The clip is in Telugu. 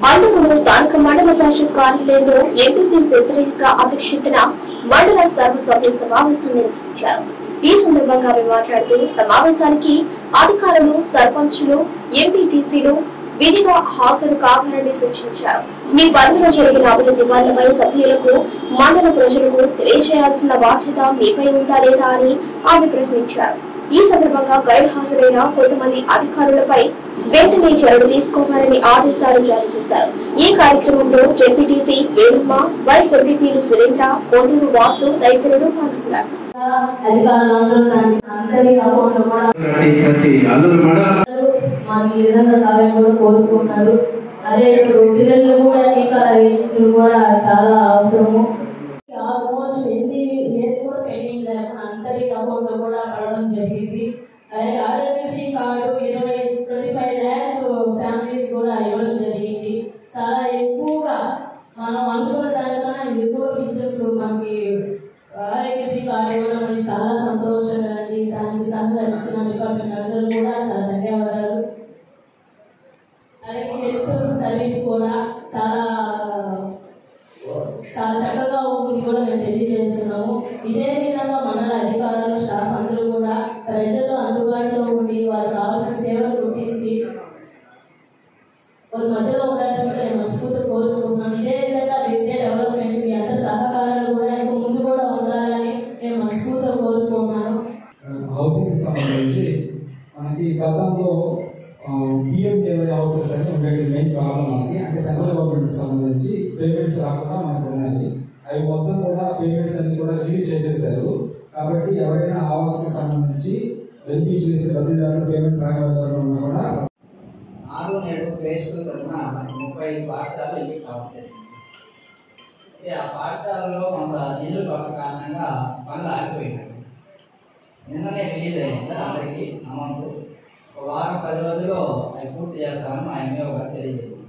అల్లూరు స్థానిక మండల పరిషత్ కార్యాలయంలో ఎంపీపీ శ్రీరేఖ అధ్యక్షతన మండల సర్వసభ్య సమావేశం నిర్వహించారు. ఈ సందర్భంగా ఆమె మాట్లాడుతూ సమావేశానికి అధికారులు, సర్పంచులు, ఎంపీటీసీలు విధిగా హాజరు కావాలని సూచించారు. మీ పరిధిలో జరిగిన అభివృద్ధి పనులపై సభ్యులకు, మండల ప్రజలకు తెలియజేయాల్సిన బాధ్యత మీపై ఉందా లేదా అని ఆమె ప్రశ్నించారు. ఈ సందర్భంగా గైర్ హాజరైన కొంతమంది అధికారులపై వెంటనే చర్యలు తీసుకోవాలని ఆదేశాలు జారీ చేశారు. ఈ కార్యక్రమంలో జెడ్పీటీసీ వేణుమ్మ, వైస్ ఎంపీపీలు సురేంద్ర, కొండూరు వాసు తదితరులు పాల్గొన్నారు. అదే ఇప్పుడు పిల్లలు కూడా టీకాలు వేయించడం కూడా చాలా అవసరము. ఆల్మోస్ట్ ఏది కూడా పెండింగ్ లేకుండా అందరి అకౌంట్ లో కూడా పడడం జరిగింది. అలాగే ఆరోగ్యశ్రీ కార్డు 25 lakhs ఫ్యామిలీకి కూడా ఇవ్వడం జరిగింది. చాలా ఎక్కువగా మనం అనుకున్న దానికన్నా ఎక్కువ పింఛన్స్ మనకి ఆరోగ్యశ్రీ కార్డు ఇవ్వడం అనేది చాలా సంతోషంగా ఉంది. దానికి సహకరించిన డిపార్ట్మెంట్ అందరూ కూడా చాలా ధన్యవాదాలు. అలాగే హెల్త్ సర్వీస్ కూడా చాలా చక్కగా ఉంటుంది కూడా మేము తెలియజేస్తున్నాము. ఇదే విధంగా మండల అధికారులు, స్టాఫ్ అందరూ కూడా ప్రజలు అందుబాటులో ఉండి వారికి కావాల్సిన సేవలు గుర్తించి వారి మధ్యలో ఉండాల్సిందిగా నేను మనస్ఫూర్తి కోరుకుంటున్నాను. ఇదే విధంగా విద్య డెవలప్మెంట్ మీ అందరి సహకారాలు కూడా ఇంకా ముందు కూడా ఉండాలని నేను మనస్ఫూర్తిగా కోరుకుంటున్నాను. హౌసింగ్ సంబంధించి మనకి గతంలో పిఎంకేవై హౌసెస్ అని ఉండేది మెయిన్ ప్రాబ్లం మనకి. అంటే సెంట్రల్ గవర్నమెంట్ సంబంధించి పేమెంట్స్ రాకుండా మనకు ఉన్నాయి. అవి మొత్తం కూడా పేమెంట్స్ అన్ని కూడా రిలీజ్ చేసేసారు. కాబట్టి ఎవరైనా ఆవాస్కి సంబంధించి బెనిఫిషరీస్ లబ్ధిదారులు పేమెంట్ రాకపోవడం ఉన్నా కూడా నాడు నేడు ఫేస్ తరఫున 35 పాఠశాలలు ఇవి కావుతాయి. అయితే ఆ పాఠశాలలో కొంత నిధులు కొత్త కారణంగా పనులు ఆగిపోయినాయి. నిన్ననే రిలీజ్ అయింది సార్ అందరికీ అమౌంట్. ఒక వారం 10 రోజుల్లో అవి పూర్తి చేస్తామని మా ఎంఏఓ గారు తెలియజేశారు.